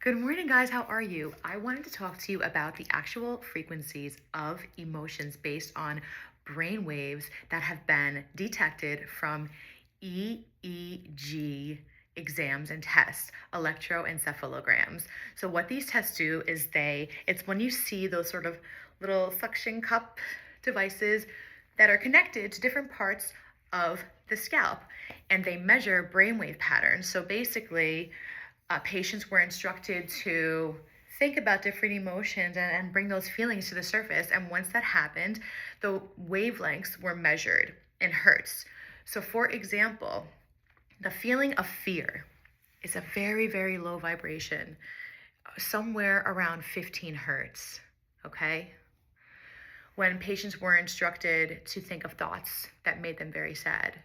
Good morning, guys. How are you? I wanted to talk to you about the actual frequencies of emotions based on brain waves that have been detected from EEG exams and tests, electroencephalograms. So what these tests do is it's when you see those sort of little suction cup devices that are connected to different parts of the scalp, and they measure brainwave patterns. So basically, patients were instructed to think about different emotions and bring those feelings to the surface. And once that happened, the wavelengths were measured in hertz. So, for example, the feeling of fear is a very, very low vibration, somewhere around 15 hertz. Okay. When patients were instructed to think of thoughts that made them very sad,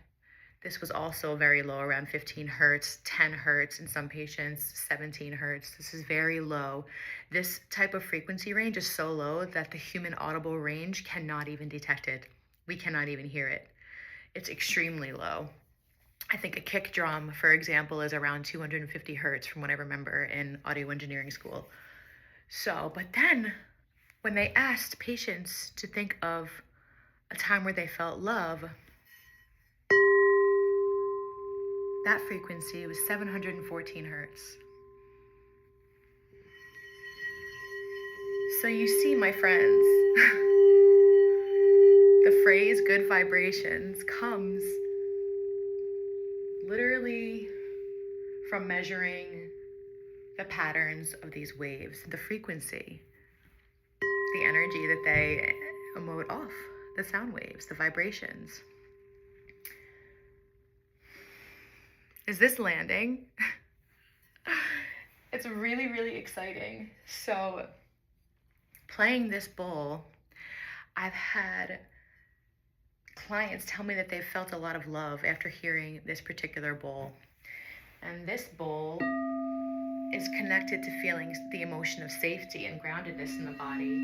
this was also very low, around 15 hertz, 10 hertz in some patients, 17 hertz. This is very low. This type of frequency range is so low that the human audible range cannot even detect it. We cannot even hear it. It's extremely low. I think a kick drum, for example, is around 250 hertz from what I remember in audio engineering school. But then when they asked patients to think of a time where they felt love, that frequency was 714 hertz. So you see, my friends, the phrase good vibrations comes literally from measuring the patterns of these waves, the frequency, the energy that they emote off, the sound waves, the vibrations. Is this landing? It's really, really exciting. So, playing this bowl, I've had clients tell me that they've felt a lot of love after hearing this particular bowl. And this bowl is connected to feelings, the emotion of safety and groundedness in the body.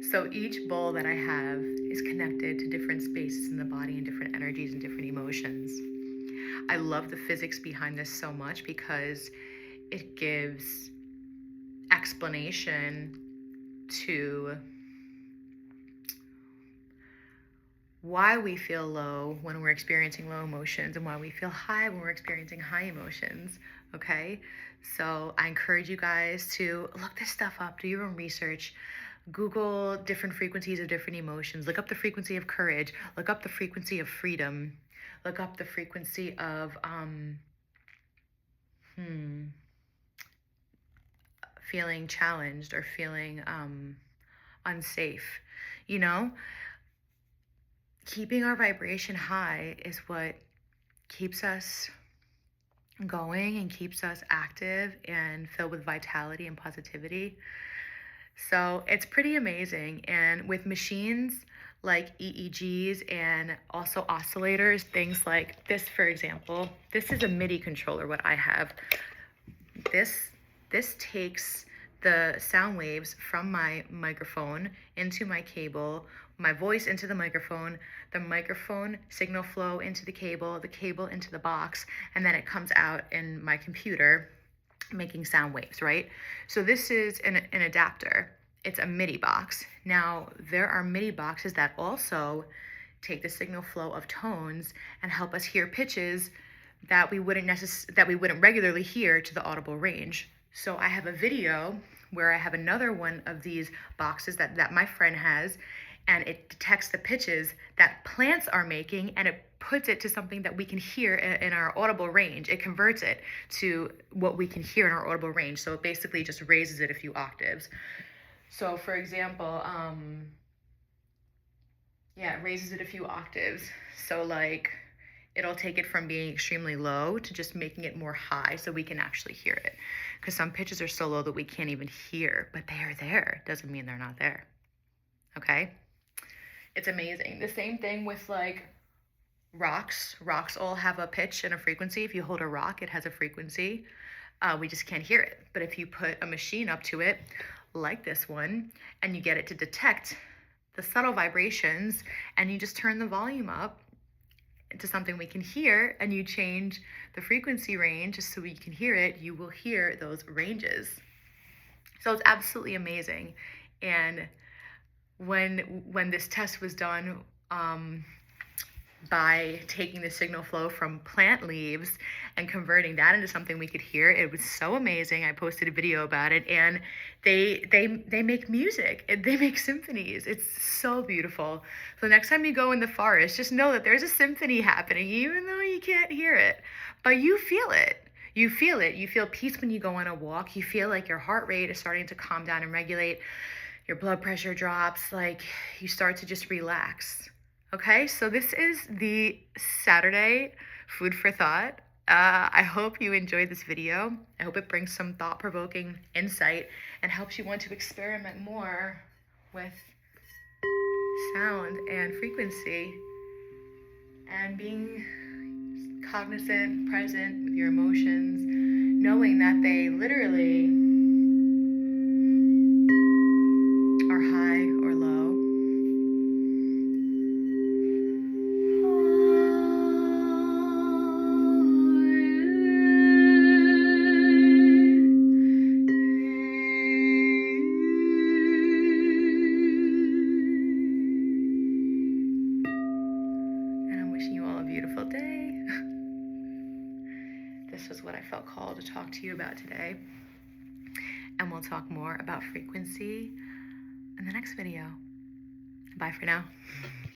So each bowl that I have is connected to different spaces in the body and different energies and different emotions. I love the physics behind this so much because it gives explanation to why we feel low when we're experiencing low emotions and why we feel high when we're experiencing high emotions. Okay? So I encourage you guys to look this stuff up, do your own research. Google different frequencies of different emotions. Look up the frequency of courage. Look up the frequency of freedom. Look up the frequency of feeling challenged or feeling unsafe. You know, keeping our vibration high is what keeps us going and keeps us active and filled with vitality and positivity. So it's pretty amazing. And with machines like EEGs and also oscillators, things like this, for example, this is a MIDI controller, what I have. This takes the sound waves from my microphone into my cable, my voice into the microphone signal flow into the cable into the box, and then it comes out in my computer making sound waves, right? So this is an adapter. It's a MIDI box. Now, there are MIDI boxes that also take the signal flow of tones and help us hear pitches that we wouldn't regularly hear to the audible range. So I have a video where I have another one of these boxes that my friend has, and it detects the pitches that plants are making, and it puts it to something that we can hear in our audible range. It converts it to what we can hear in our audible range. So it basically just raises it a few octaves. So for example, it raises it a few octaves. So like, it'll take it from being extremely low to just making it more high so we can actually hear it. Because some pitches are so low that we can't even hear, but they are there. Doesn't mean they're not there. Okay? It's amazing. The same thing with like rocks. Rocks all have a pitch and a frequency. If you hold a rock, it has a frequency. We just can't hear it. But if you put a machine up to it, like this one, and you get it to detect the subtle vibrations, and you just turn the volume up to something we can hear, and you change the frequency range just so we can hear it, you will hear those ranges. So it's absolutely amazing. And when this test was done, by taking the signal flow from plant leaves and converting that into something we could hear, it was so amazing. I posted a video about it, and they make music. They make symphonies. It's so beautiful. So next time you go in the forest, just know that there's a symphony happening, even though you can't hear it, but you feel it. You feel it. You feel peace when you go on a walk. You feel like your heart rate is starting to calm down and regulate. Your blood pressure drops. Like, you start to just relax. Okay, so this is the Saturday food for thought. I hope you enjoyed this video. I hope it brings some thought-provoking insight and helps you want to experiment more with sound and frequency and being cognizant, present with your emotions, knowing that they literally are high or low. And I'm wishing you all a beautiful day. This was what I felt called to talk to you about today. And we'll talk more about frequency in the next video. Bye for now.